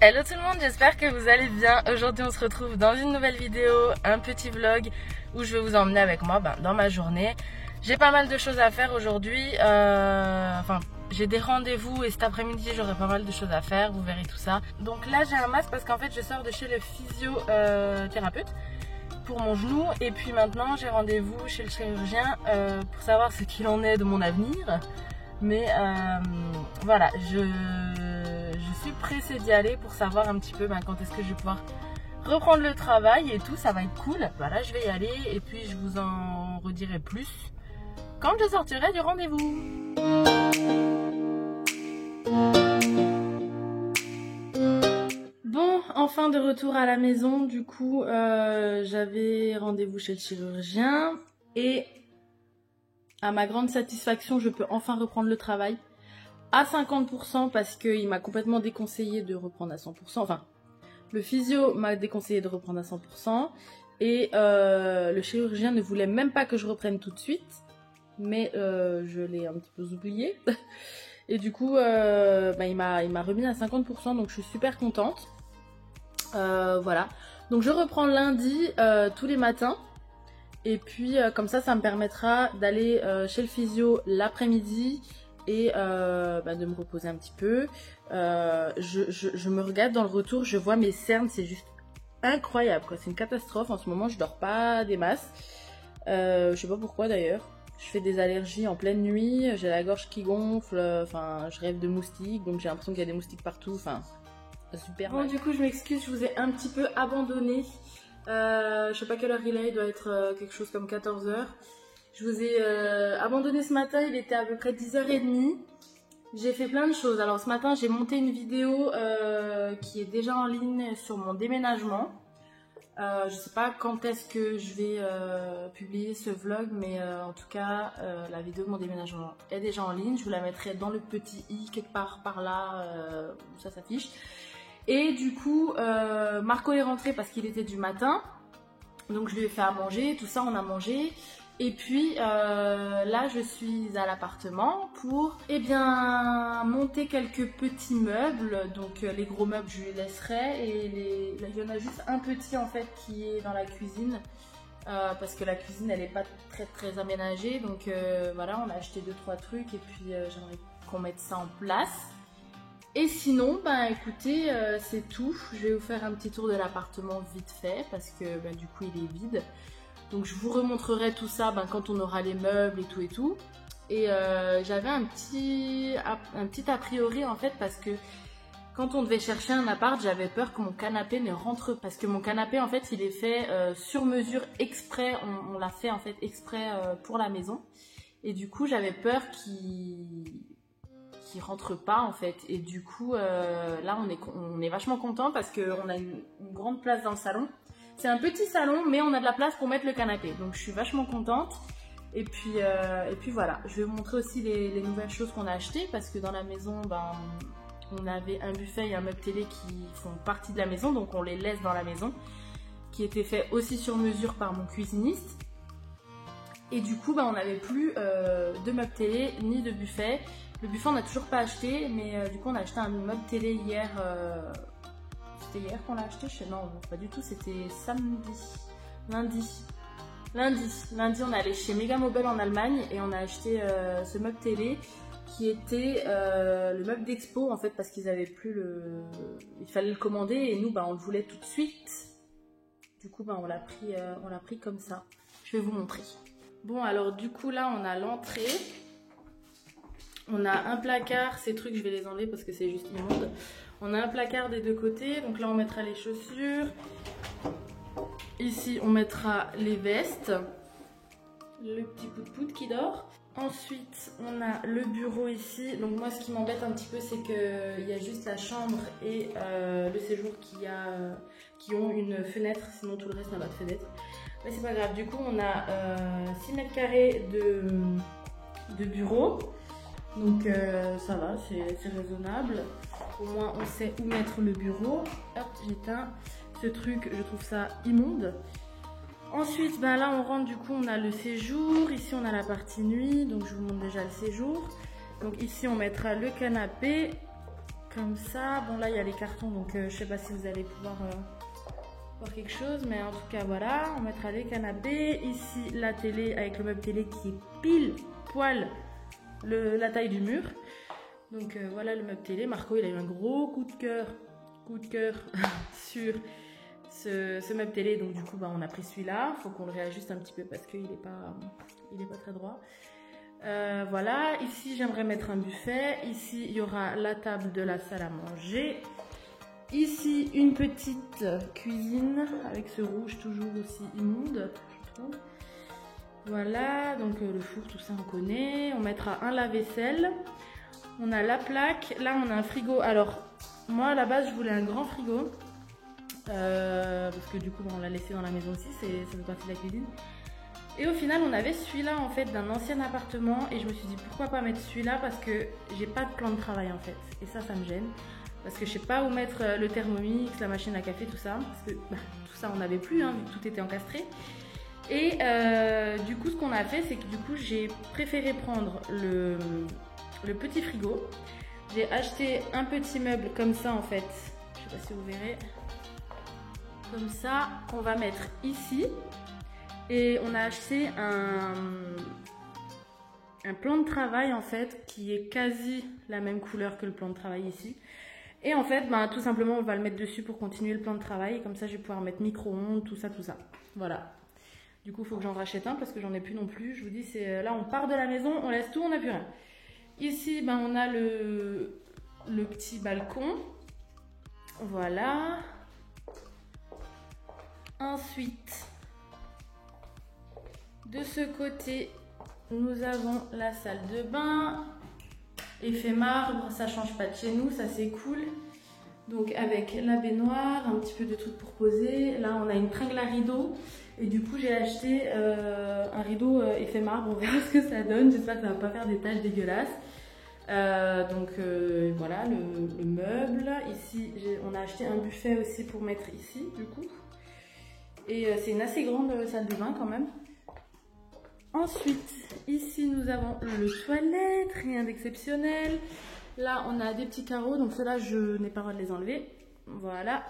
Hello tout le monde, j'espère que vous allez bien. Aujourd'hui on se retrouve dans une nouvelle vidéo, un petit vlog où je vais vous emmener avec moi dans ma journée. J'ai pas mal de choses à faire aujourd'hui, j'ai des rendez-vous et cet après-midi j'aurai pas mal de choses à faire, vous verrez tout ça. Donc là j'ai un masque parce qu'en fait je sors de chez le physiothérapeute pour mon genou et puis maintenant j'ai rendez-vous chez le chirurgien pour savoir ce qu'il en est de mon avenir. Mais voilà, je suis pressée d'y aller pour savoir un petit peu quand est-ce que je vais pouvoir reprendre le travail et tout, ça va être cool. Voilà, je vais y aller et puis je vous en redirai plus quand je sortirai du rendez-vous. Bon, enfin de retour à la maison, du coup j'avais rendez-vous chez le chirurgien et à ma grande satisfaction, je peux enfin reprendre le travail à 50% parce qu'il m'a complètement déconseillé de reprendre à 100%. Enfin, le physio m'a déconseillé de reprendre à 100% et le chirurgien ne voulait même pas que je reprenne tout de suite, mais je l'ai un petit peu oublié. Et du coup, il m'a remis à 50%, donc je suis super contente. Voilà, donc je reprends lundi tous les matins. Et puis comme ça me permettra d'aller chez le physio l'après-midi et de me reposer un petit peu. Je me regarde dans le retour, je vois mes cernes, c'est juste incroyable quoi, c'est une catastrophe. En ce moment je dors pas des masses, je sais pas pourquoi d'ailleurs. Je fais des allergies en pleine nuit, j'ai la gorge qui gonfle, je rêve de moustiques, donc j'ai l'impression qu'il y a des moustiques partout, super mal. Bon du coup je m'excuse, je vous ai un petit peu abandonné. Je sais pas quelle heure il est, il doit être quelque chose comme 14 h. Je vous ai abandonné ce matin, il était à peu près 10h30. J'ai fait plein de choses. Alors ce matin j'ai monté une vidéo qui est déjà en ligne sur mon déménagement. Je sais pas quand est-ce que je vais publier ce vlog, mais en tout cas la vidéo de mon déménagement est déjà en ligne. Je vous la mettrai dans le petit i quelque part par là, où ça s'affiche. Et du coup, Marco est rentré parce qu'il était du matin. Donc je lui ai fait à manger, tout ça on a mangé. Et puis là je suis à l'appartement pour monter quelques petits meubles. Donc les gros meubles je lui laisserai. Et là, il y en a juste un petit en fait qui est dans la cuisine. Parce que la cuisine elle est pas très aménagée. Donc voilà, on a acheté 2-3 trucs et puis j'aimerais qu'on mette ça en place. Et sinon, écoutez, c'est tout. Je vais vous faire un petit tour de l'appartement vite fait parce que du coup il est vide. Donc je vous remontrerai tout ça quand on aura les meubles et tout. Et j'avais un petit a priori en fait parce que quand on devait chercher un appart, j'avais peur que mon canapé ne rentre. Parce que mon canapé en fait il est fait sur mesure exprès, on l'a fait en fait exprès pour la maison. Et du coup j'avais peur qu'il rentre pas en fait, et du coup là on est vachement content parce qu'on a une grande place dans le salon. C'est un petit salon mais on a de la place pour mettre le canapé, donc je suis vachement contente. Et puis voilà, je vais vous montrer aussi les nouvelles choses qu'on a achetées parce que dans la maison on avait un buffet et un meuble télé qui font partie de la maison, donc on les laisse dans la maison, qui étaient faits aussi sur mesure par mon cuisiniste. Et du coup on n'avait plus de meuble télé ni de buffet. Le buffet on n'a toujours pas acheté, mais du coup on a acheté un meuble télé hier. C'était hier qu'on l'a acheté? Non, pas du tout, c'était Lundi on est allé chez Megamobile en Allemagne et on a acheté ce meuble télé qui était le meuble d'expo en fait parce qu'ils avaient plus il fallait le commander et nous on le voulait tout de suite. Du coup on l'a pris comme ça. Je vais vous montrer. Bon alors du coup là on a l'entrée. On a un placard, ces trucs je vais les enlever parce que c'est juste immonde. On a un placard des deux côtés, donc là on mettra les chaussures. Ici on mettra les vestes. Le petit pout-pout qui dort. Ensuite on a le bureau ici. Donc moi ce qui m'embête un petit peu c'est qu'il y a juste la chambre et le séjour qui ont une fenêtre. Sinon tout le reste n'a pas de fenêtre. Mais c'est pas grave, du coup on a 6 mètres carrés de bureau. Donc ça va, c'est raisonnable. Au moins on sait où mettre le bureau. Hop, j'éteins ce truc, je trouve ça immonde. Ensuite, là on rentre, du coup on a le séjour. Ici on a la partie nuit, donc je vous montre déjà le séjour. Donc ici on mettra le canapé. comme ça. Bon là il y a les cartons donc je sais pas si vous allez pouvoir voir quelque chose, mais en tout cas voilà, on mettra les canapés. Ici la télé avec le meuble télé qui est pile poil la taille du mur. Donc voilà le meuble télé. Marco il a eu un gros coup de cœur sur ce meuble télé, donc du coup bah, on a pris celui-là. Faut qu'on le réajuste un petit peu parce qu'il n'est pas très droit. Voilà, ici j'aimerais mettre un buffet. Ici il y aura la table de la salle à manger. Ici une petite cuisine avec ce rouge toujours aussi immonde, je trouve. Voilà, donc le four, tout ça on connaît. On mettra un lave-vaisselle. On a la plaque. Là on a un frigo. Alors moi à la base je voulais un grand frigo. Parce que du coup on l'a laissé dans la maison aussi, ça fait partie de la cuisine. Et au final on avait celui-là en fait d'un ancien appartement. Et je me suis dit pourquoi pas mettre celui-là, parce que j'ai pas de plan de travail en fait. Et ça me gêne. Parce que je sais pas où mettre le Thermomix, la machine à café, tout ça. Parce que tout ça on n'avait plus, hein, vu que tout était encastré. Et du coup ce qu'on a fait, c'est que du coup j'ai préféré prendre le petit frigo. J'ai acheté un petit meuble comme ça en fait. Je sais pas si vous verrez. Comme ça, qu'on va mettre ici. Et on a acheté un plan de travail en fait qui est quasi la même couleur que le plan de travail ici. Et en fait, tout simplement, on va le mettre dessus pour continuer le plan de travail. Comme ça, je vais pouvoir mettre micro-ondes, tout ça. Voilà. Du coup, il faut que j'en rachète un parce que j'en ai plus non plus. Je vous dis, là, on part de la maison, on laisse tout, on n'a plus rien. Ici, on a le petit balcon. Voilà. Ensuite, de ce côté, nous avons la salle de bain. Effet marbre, ça change pas de chez nous, ça c'est cool. Donc avec la baignoire, un petit peu de trucs pour poser. Là on a une tringle à rideaux. Et du coup j'ai acheté un rideau effet marbre, on verra ce que ça donne. J'espère que ça va pas faire des taches dégueulasses. Donc voilà le meuble. Ici on a acheté un buffet aussi pour mettre ici du coup. Et c'est une assez grande salle de bain quand même. Ensuite, ici nous avons le toilette, rien d'exceptionnel. Là, on a des petits carreaux, donc ceux-là, je n'ai pas le droit de les enlever. Voilà.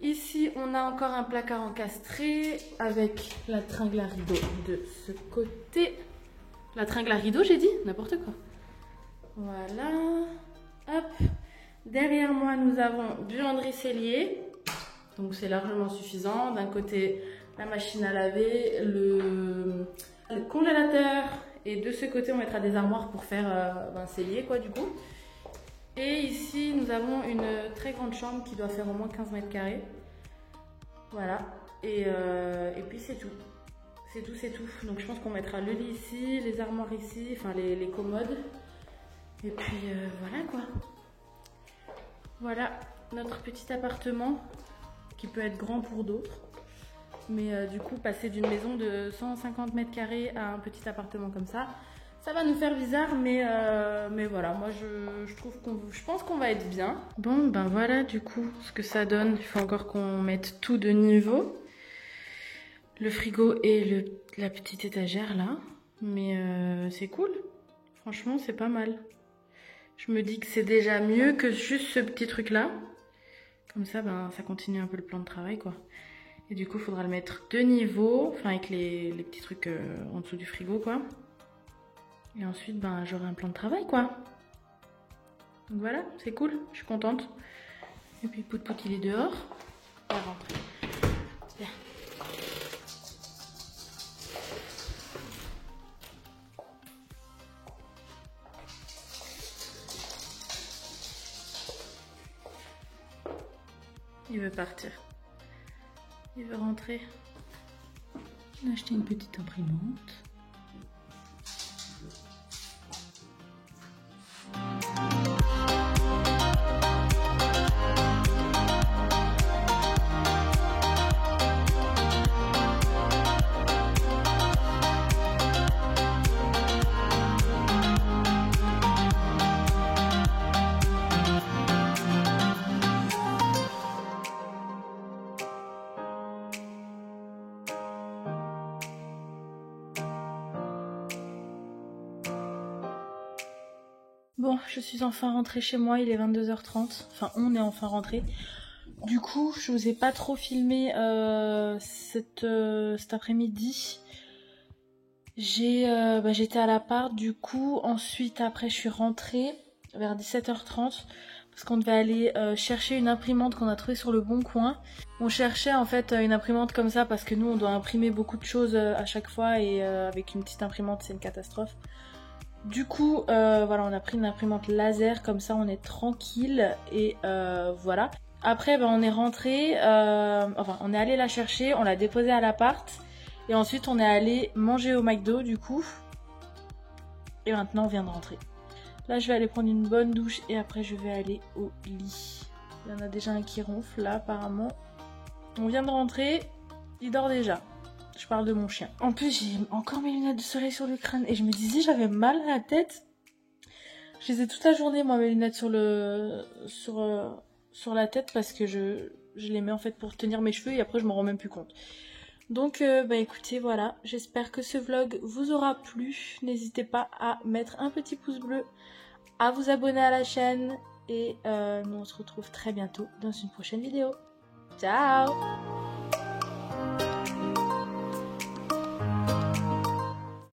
Ici, on a encore un placard encastré avec la tringle à rideau de ce côté. La tringle à rideau, j'ai dit, n'importe quoi. Voilà. Hop. Derrière moi, nous avons buanderie cellier. Donc, c'est largement suffisant. D'un côté, la machine à laver, le congélateur, et de ce côté on mettra des armoires pour faire un cellier quoi du coup. Et ici nous avons une très grande chambre qui doit faire au moins 15 mètres carrés. Voilà, et puis c'est tout. C'est tout. Donc je pense qu'on mettra le lit ici, les armoires ici, enfin les commodes. Et puis voilà quoi. Voilà notre petit appartement qui peut être grand pour d'autres. Mais du coup, passer d'une maison de 150 mètres carrés à un petit appartement comme ça va nous faire bizarre. Mais voilà, moi je pense qu'on va être bien. Bon, ben voilà du coup ce que ça donne. Il faut encore qu'on mette tout de niveau. Le frigo et la petite étagère là. Mais c'est cool. Franchement, c'est pas mal. Je me dis que c'est déjà mieux que juste ce petit truc là. Comme ça, ça continue un peu le plan de travail quoi. Et du coup, il faudra le mettre de niveau, enfin avec les petits trucs en dessous du frigo, quoi. Et ensuite, j'aurai un plan de travail, quoi. Donc voilà, c'est cool, je suis contente. Et puis, Pout Pout, il est dehors. Il va rentrer. Bien. Il veut partir. Il veut rentrer. On a acheté une petite imprimante. Bon, je suis enfin rentrée chez moi, il est 22h30. Enfin, on est enfin rentré. Du coup, je vous ai pas trop filmé cet après-midi. J'étais à l'appart, du coup, ensuite, après, je suis rentrée vers 17h30 parce qu'on devait aller chercher une imprimante qu'on a trouvée sur le Bon Coin. On cherchait en fait une imprimante comme ça parce que nous, on doit imprimer beaucoup de choses à chaque fois et avec une petite imprimante, c'est une catastrophe. Du coup, voilà, on a pris une imprimante laser, comme ça on est tranquille et voilà. Après, on est rentré, on est allé la chercher, on l'a déposée à l'appart et ensuite on est allé manger au McDo du coup. Et maintenant on vient de rentrer. Là, je vais aller prendre une bonne douche et après je vais aller au lit. Il y en a déjà un qui ronfle là apparemment. On vient de rentrer, il dort déjà. Je parle de mon chien. En plus, j'ai encore mes lunettes de soleil sur le crâne et je me disais j'avais mal à la tête. Je les ai toute la journée, moi, mes lunettes sur la tête parce que je les mets en fait pour tenir mes cheveux et après je m'en rends même plus compte. Donc, écoutez, voilà. J'espère que ce vlog vous aura plu. N'hésitez pas à mettre un petit pouce bleu, à vous abonner à la chaîne et nous on se retrouve très bientôt dans une prochaine vidéo. Ciao!